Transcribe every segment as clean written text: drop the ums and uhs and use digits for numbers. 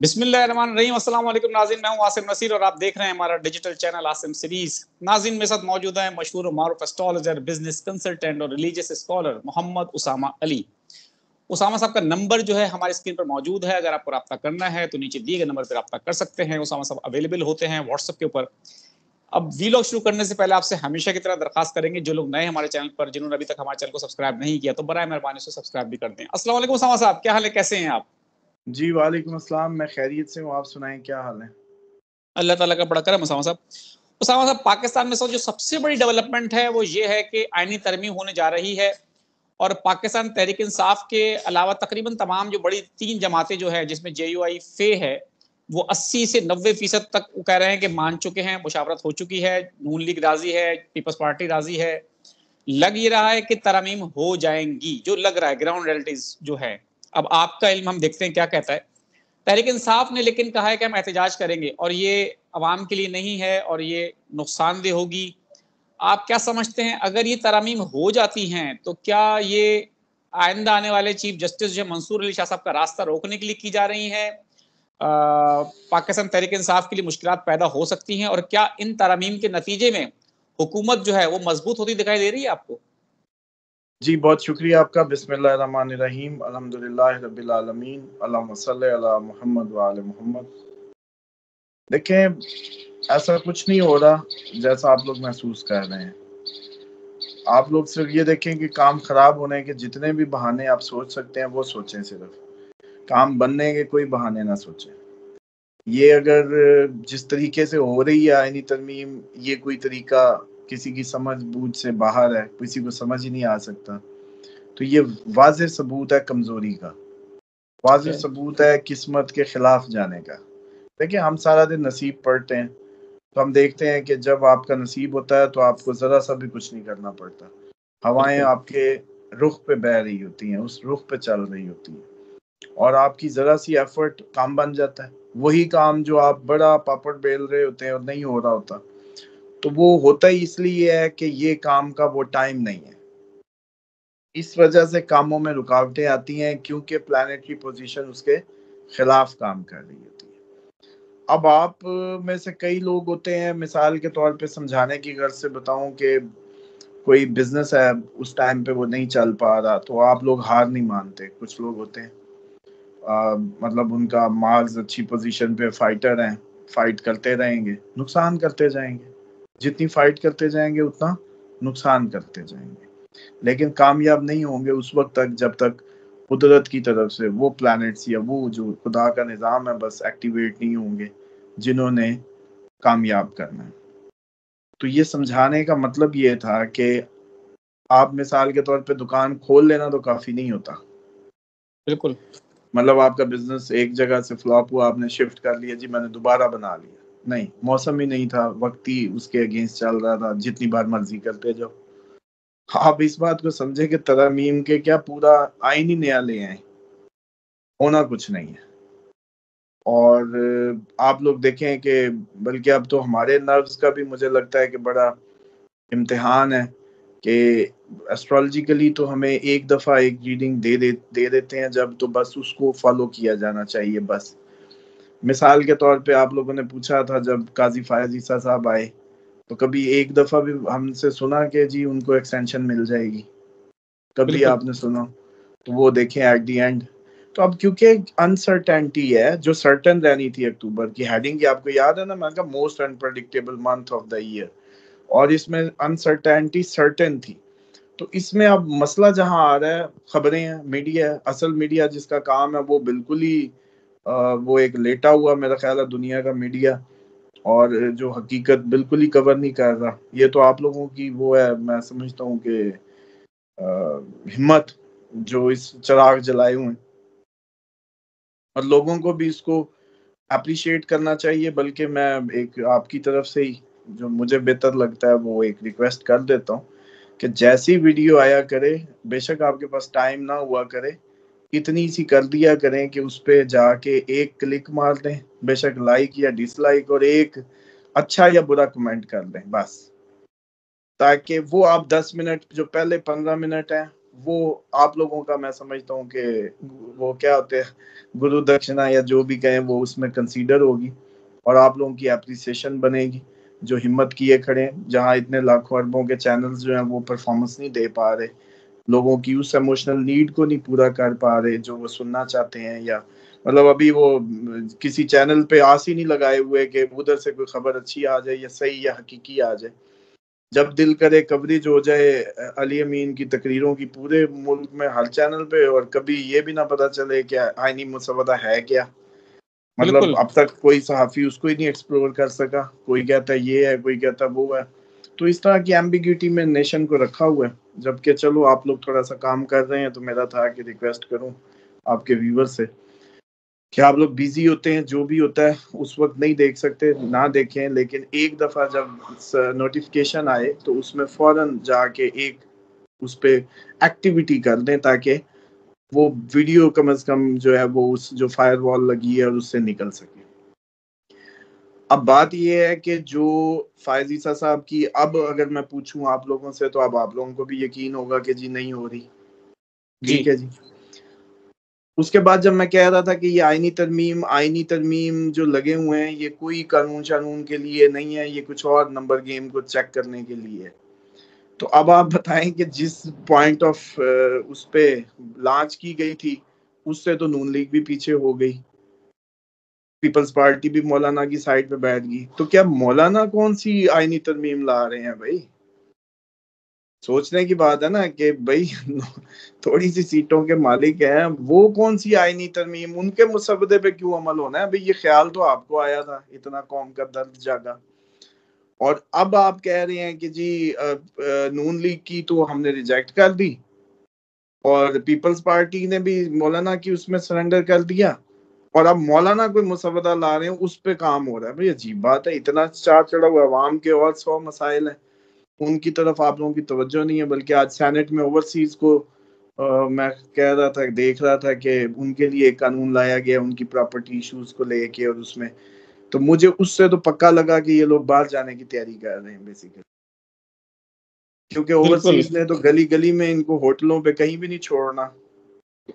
बिस्मिल्लाहिर्रहमानिर्रहीम। अस्सलाम वालेकुम नाज़रीन, मैं हूं आसिम नसीर और आप देख रहे हैं हमारा डिजिटल चैनल आसिम सीरीज। नाज़रीन, मेरे साथ मौजूद है मशहूर और मारूफ एस्ट्रोलॉजर, बिजनेस कंसल्टेंट और रिलीजियस स्कॉलर मोहम्मद उसामा अली। उसामा साहब का नंबर जो है हमारी स्क्रीन पर मौजूद है। अगर आपको रब्ता करना है तो नीचे दिए गए नंबर पर रब्ता कर सकते हैं। उसामा साहब अवेलेबल होते हैं व्हाट्सएप के ऊपर। अब वीलॉग शुरू करने से पहले आपसे हमेशा की तरह दरखास्त करेंगे, जो लोग नए हमारे चैनल पर, जिन्होंने अभी तक हमारे चैनल को सब्सक्राइब नहीं किया, तो बराए मेहरबानी से सब्सक्राइब भी कर दें। अस्सलाम वालेकुम उसामा साहब, क्या हाल है, कैसे हैं आप? जी वालेकुम अस्सलाम। मैं खैरियत से हूँ, आप सुनाएं क्या हाल है? अल्लाह ताला का बड़ा करम। उसामा साहब, पाकिस्तान में जो सबसे बड़ी डेवलपमेंट है वो ये है कि आईनी तरमीम होने जा रही है और पाकिस्तान तहरीक इंसाफ के अलावा तकरीबन तमाम जो बड़ी 3 जमातें जो है, जिसमें JUI फे है, वो 80 से 90% तक वो कह रहे हैं कि मान चुके हैं, मुशावरत हो चुकी है, नून लीग राजी है, पीपल्स पार्टी राजी है। लग ये रहा है कि तरमीम हो जाएंगी, जो लग रहा है ग्राउंड रियलिटीज जो है। अब आपका इल्म हम देखते हैं क्या कहता है। तहरीक इंसाफ ने लेकिन कहा है कि हम एहतजाज करेंगे और ये अवाम के लिए नहीं है और ये नुकसानदेह होगी। आप क्या समझते हैं, अगर ये तरमीम हो जाती हैं तो क्या ये आइंदा आने वाले चीफ जस्टिस जो मंसूर अली शाह साहब का रास्ता रोकने के लिए की जा रही हैं? पाकिस्तान तहरीक इंसाफ के लिए मुश्किलात पैदा हो सकती हैं और क्या इन तरमीम के नतीजे में हुकूमत जो है वो मजबूत होती दिखाई दे रही है आपको? जी बहुत शुक्रिया आपका। बिस्मिल्लाहिर्रहमानिर्रहीम, अल्हम्दुलिल्लाहि रब्बिल आलमीन, अल्लाहुम्मा सल्ली अला मुहम्मद व आले मुहम्मद। देखें, ऐसा कुछ नहीं हो रहा जैसा आप लोग महसूस कर रहे हैं। आप लोग सिर्फ ये देखें कि काम खराब होने के जितने भी बहाने आप सोच सकते हैं वो सोचें, सिर्फ काम बनने के कोई बहाने ना सोचें। ये अगर जिस तरीके से हो रही है आईनी तरमीम, ये कोई तरीका किसी की समझ बूझ से बाहर है, किसी को समझ ही नहीं आ सकता, तो ये वाज़ेह सबूत है कमजोरी का, वाज़ेह सबूत है किस्मत के खिलाफ जाने का। देखिए, हम सारा दिन नसीब पढ़ते हैं तो हम देखते हैं कि जब आपका नसीब होता है तो आपको जरा सा भी कुछ नहीं करना पड़ता। हवाएं आपके रुख पे बह रही होती हैं, उस रुख पे चल रही होती हैं और आपकी जरा सी एफर्ट काम बन जाता है। वही काम जो आप बड़ा पापड़ बेल रहे होते हैं और नहीं हो रहा होता, तो वो होता ही इसलिए है कि ये काम का वो टाइम नहीं है। इस वजह से कामों में रुकावटें आती हैं, क्योंकि प्लैनेटरी पोजीशन उसके खिलाफ काम कर रही होती है। अब आप में से कई लोग होते हैं, मिसाल के तौर पे समझाने की गर्ज से बताऊं कि कोई बिजनेस है, उस टाइम पे वो नहीं चल पा रहा, तो आप लोग हार नहीं मानते। कुछ लोग होते हैं मतलब उनका मार्क्स अच्छी पोजीशन पे फाइटर हैं, फाइट करते रहेंगे, नुकसान करते जाएंगे। जितनी फाइट करते जाएंगे उतना नुकसान करते जाएंगे, लेकिन कामयाब नहीं होंगे उस वक्त तक जब तक कुदरत की तरफ से वो प्लैनेट्स या वो जो खुदा का निज़ाम है बस एक्टिवेट नहीं होंगे जिन्होंने कामयाब करना है। तो ये समझाने का मतलब ये था कि आप मिसाल के तौर पे दुकान खोल लेना तो काफ़ी नहीं होता। बिल्कुल। मतलब आपका बिजनेस एक जगह से फ्लॉप हुआ, आपने शिफ्ट कर लिया, जी मैंने दोबारा बना लिया, नहीं, मौसम ही नहीं था, वक्त ही उसके अगेंस्ट चल रहा था, जितनी बार मर्जी करते जाओ। आप इस बात को समझे कि तरमीम के क्या पूरा आइन ही नया ले आए, होना कुछ नहीं है। और आप लोग देखें कि बल्कि अब तो हमारे नर्व्स का भी मुझे लगता है कि बड़ा इम्तिहान है कि एस्ट्रोलॉजिकली तो हमें एक दफ़ा एक रीडिंग दे देते हैं जब, तो बस उसको फॉलो किया जाना चाहिए बस। मिसाल के तौर पे आप लोगों ने पूछा था जब काजी फायज ईसा साहब आए, तो कभी एक दफ़ा भी हमसे सुना कि जी उनको एक्सटेंशन मिल जाएगी? कभी बिल्कुल। आपने सुना? तो वो देखें एट द एंड। तो अब क्योंकि अनसर्टेनिटी है जो सर्टेन रहनी थी, अक्टूबर की हेडिंग की आपको याद है ना, मैंने कहा most unpredictable month of the year, और इसमें अनसर्टेनिटी सर्टेन थी। तो इसमें अब मसला जहां आ रहा है, खबरें हैं, मीडिया है, असल मीडिया जिसका काम है वो बिल्कुल ही वो एक लेटा हुआ मेरा ख्याल है दुनिया का मीडिया, और जो हकीकत बिल्कुल ही कवर नहीं कर रहा। ये तो आप लोगों की वो है, मैं समझता हूँ कि हिम्मत जो इस चिराग जलाए हुए हैं, और लोगों को भी इसको अप्रिशिएट करना चाहिए। बल्कि मैं एक आपकी तरफ से ही जो मुझे बेहतर लगता है वो एक रिक्वेस्ट कर देता हूँ कि जैसी वीडियो आया करे, बेशक आपके पास टाइम ना हुआ करे, इतनी सी कर दिया करें कि उस पे जाके एक क्लिक मार दें, बेशक लाइक या डिसलाइक, और एक अच्छा या बुरा कमेंट कर दें बस, ताकि वो आप 10 मिनट जो पहले 15 मिनट है वो आप लोगों का मैं समझता हूँ कि वो क्या होते हैं, गुरु दक्षिणा या जो भी कहें, वो उसमें कंसीडर होगी और आप लोगों की एप्रिसिएशन बनेगी जो हिम्मत किए खड़े हैं। जहाँ इतने लाखों अरबों के चैनल्स जो हैं वो परफॉर्मेंस नहीं दे पा रहे, लोगों की उस इमोशनल नीड को नहीं पूरा कर पा रहे जो वो सुनना चाहते हैं, या मतलब अभी वो किसी चैनल पे आस ही नहीं लगाए हुए कि उधर से कोई खबर अच्छी आ जाए या सही या हकीकी आ जाए। जब दिल करे कवरेज हो जाए अली अमीन की तकरीरों की पूरे मुल्क में हर चैनल पे, और कभी ये भी ना पता चले कि आईनी मुसवदा है क्या। मतलब बिल्कुल अब तक कोई सहाफी उसको ही नहीं एक्सप्लोर कर सका, कोई कहता है ये है, कोई कहता है वो है। तो इस तरह की एम्बिग्यूटी में नेशन को रखा हुआ है। जबकि चलो आप लोग थोड़ा सा काम कर रहे हैं, तो मेरा था कि रिक्वेस्ट करूं आपके व्यूवर से कि आप लोग बिजी होते हैं, जो भी होता है उस वक्त नहीं देख सकते ना देखें, लेकिन एक दफा जब नोटिफिकेशन आए तो उसमें फौरन जाके एक उस पे एक्टिविटी कर दें ताकि वो वीडियो कम से कम जो है वो उस जो फायरवॉल लगी है और उससे निकल सके। अब बात ये है कि जो फायज ईसा साहब की, अब अगर मैं पूछूं आप लोगों से तो अब आप लोगों को भी यकीन होगा कि जी नहीं हो रही, जी। ठीक है जी। उसके बाद जब मैं कह रहा था कि ये आईनी तरमीम जो लगे हुए हैं, ये कोई कानून शानून के लिए नहीं है, ये कुछ और नंबर गेम को चेक करने के लिए है। तो अब आप बताएं कि जिस पॉइंट ऑफ उस पे लॉन्च की गई थी, उससे तो नून लीग भी पीछे हो गई, पीपल्स पार्टी भी मौलाना की साइड पे बैठ गई। तो क्या मौलाना कौन सी आईनी तरमीम ला रहे हैं भाई? सोचने की बात है ना कि भाई थोड़ी सी सीटों के मालिक हैं, वो कौन सी आईनी तरमीम, उनके मुसवदे पे क्यों अमल होना है भाई? ये ख्याल तो आपको आया था, इतना कौम का दर्द जागा, और अब आप कह रहे हैं कि जी नून लीग की तो हमने रिजेक्ट कर दी और पीपल्स पार्टी ने भी मौलाना की उसमें सरेंडर कर दिया, और अब मौलाना कोई मुसवदा ला रहे हैं उस पे काम हो रहा है। भाई अजीब बात है, इतना चार चढ़ा हुआ अवाम के और 100 मसाइल हैं, उनकी तरफ आप लोगों की तवज्जो नहीं है। बल्कि आज सेनेट में ओवरसीज को मैं कह रहा था, देख रहा था कि उनके लिए एक कानून लाया गया उनकी प्रॉपर्टी इश्यूज को लेके, और उसमें तो मुझे उससे तो पक्का लगा कि ये लोग बाहर जाने की तैयारी कर रहे हैं बेसिकली, क्योंकि बिल्कुल ओवरसीज ने तो गली गली में इनको होटलों पे कहीं भी नहीं छोड़ना।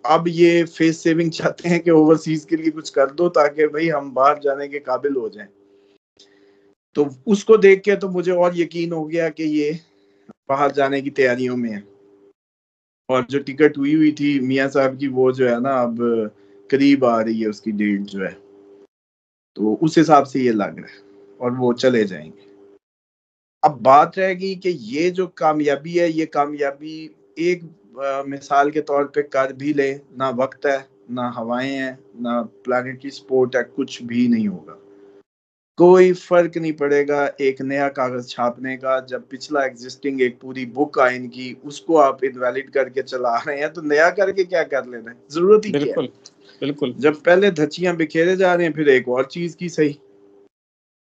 अब ये फेस सेविंग चाहते हैं कि ओवरसीज के लिए कुछ कर दो ताकि भाई हम बाहर जाने के काबिल हो जाएं। तो उसको देख के तो मुझे और यकीन हो गया कि ये बाहर जाने की तैयारियों में है। और जो टिकट हुई थी मियां साहब की, वो जो है ना अब करीब आ रही है उसकी डेट जो है, तो उस हिसाब से ये लग रहा है और वो चले जाएंगे। अब बात रहेगी कि ये जो कामयाबी है, ये कामयाबी एक मिसाल के तौर पे कर भी ले, ना वक्त है, ना हवाएं हैं, ना प्लानिटरी सपोर्ट है, कुछ भी नहीं होगा, कोई फर्क नहीं पड़ेगा एक नया कागज छापने का, जब पिछला एग्जिस्टिंग एक पूरी बुक है इनकी उसको आप इनवैलिड करके चला रहे हैं, तो नया करके क्या कर लेना है, जरूरत ही क्या है? बिल्कुल बिल्कुल जब पहले धचियां बिखेरे जा रहे हैं फिर एक और चीज की सही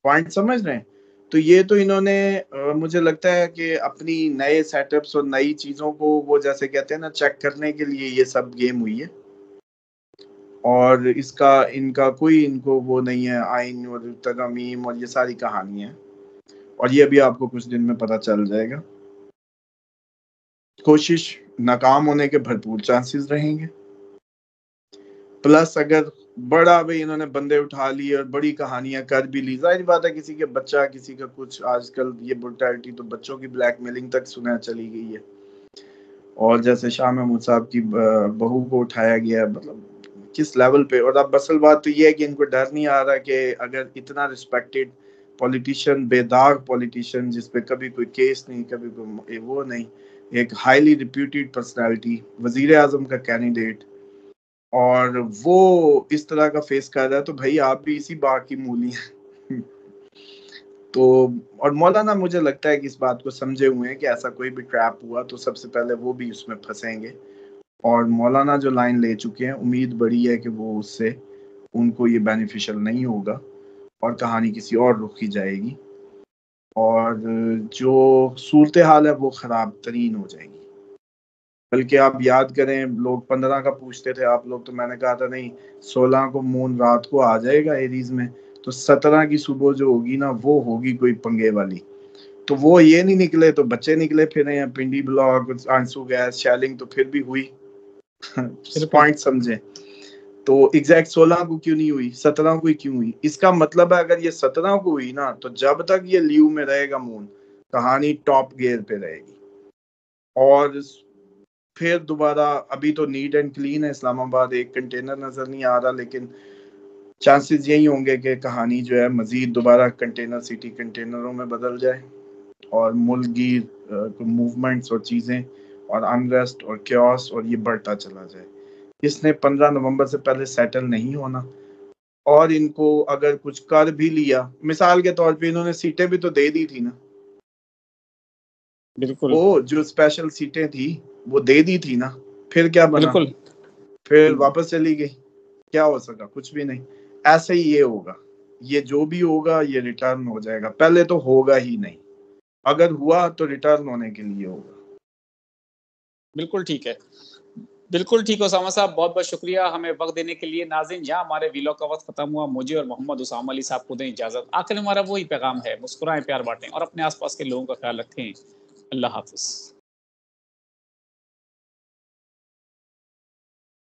पॉइंट समझ रहे हैं। तो ये तो इन्होंने मुझे लगता है कि अपनी नए सेटअप्स और नई चीजों को वो जैसे कहते हैं ना चेक करने के लिए ये सब गेम हुई है, और इसका इनका कोई इनको वो नहीं है आइन और तरमीम और ये सारी कहानियां, और ये भी आपको कुछ दिन में पता चल जाएगा। कोशिश नाकाम होने के भरपूर चांसेस रहेंगे, प्लस अगर बड़ा भाई इन्होंने बंदे उठा लिए और बड़ी कहानियां कर भी ली, जाहिर बात है किसी के बच्चा किसी का कुछ, आजकल ये ब्रुटैलिटी तो बच्चों की ब्लैकमेलिंग तक सुना चली गई है। और जैसे शाह महमूद साहब की बहू को उठाया गया, मतलब किस लेवल पे। और अब असल बात तो ये है कि इनको डर नहीं आ रहा कि अगर इतना रिस्पेक्टेड पॉलिटिशियन, बेदाग पॉलिटिशियन जिसपे कभी कोई केस नहीं, कभी कोई वो नहीं, एक हाईली रिप्यूटेड पर्सनालिटी, वजीर आजम का कैंडिडेट, और वो इस तरह का फेस कर रहा है, तो भाई आप भी इसी बाग की मूली हैं। तो और मौलाना मुझे लगता है कि इस बात को समझे हुए हैं कि ऐसा कोई भी ट्रैप हुआ तो सबसे पहले वो भी उसमें फंसेंगे, और मौलाना जो लाइन ले चुके हैं उम्मीद बड़ी है कि वो उससे उनको ये बेनिफिशियल नहीं होगा और कहानी किसी और रुख की जाएगी, और जो सूरत हाल है वो खराब तरीन हो जाएगी। बल्कि आप याद करें, लोग 15 का पूछते थे आप लोग, तो मैंने कहा था नहीं, 16 को मून रात को आ जाएगा एरीज में, तो 17 की सुबह जो होगी ना वो होगी कोई पंगे वाली। तो वो ये नहीं निकले तो बच्चे निकले फिर हैं, पिंडी ब्लॉक, आंसू गैस, शेलिंग तो फिर भी हुई। पॉइंट समझे। तो एग्जैक्ट 16 को क्यों नहीं हुई, 17 को ही क्यों हुई? इसका मतलब है अगर ये 17 को हुई ना, तो जब तक ये लीव में रहेगा मून, कहानी टॉप गियर पे रहेगी। और फिर दोबारा, अभी तो नीट एंड क्लीन है इस्लामाबाद, एक कंटेनर नजर नहीं आ रहा, लेकिन चांसेस यही होंगे कि कहानी जो है मजीद दोबारा कंटेनर सिटी कंटेनरों में बदल जाए और मुल्कगीर मूवमेंट्स और चीज़ें और अनरेस्ट और क्योस और ये बढ़ता चला जाए। इसने 15 नवंबर से पहले सेटल नहीं होना। और इनको अगर कुछ कर भी लिया, मिसाल के तौर पे इन्होंने सीटें भी तो दे दी थी ना, बिल्कुल वो जो स्पेशल सीटें थी वो दे दी थी ना, फिर क्या बना? बिल्कुल फिर वापस चली गई। क्या हो सका? कुछ भी नहीं। ऐसे ही ये होगा, ये जो भी होगा ये रिटर्न हो जाएगा, पहले तो होगा ही नहीं, अगर हुआ तो रिटर्न होने के लिए होगा। बिल्कुल ठीक है, बिल्कुल ठीक। उसामा साहब बहुत बहुत शुक्रिया हमें वक्त देने के लिए। नाज़रीन, यहाँ हमारे वीलॉग का वक्त खत्म हुआ। मुझे और मोहम्मद उसामा अली साहब को दें इजाज़त। आखिर हमारा वही पैगाम है, मुस्कुराएं, प्यार बांटें और अपने आसपास के लोगों का ख्याल रखें। अल्लाह हाफिज़।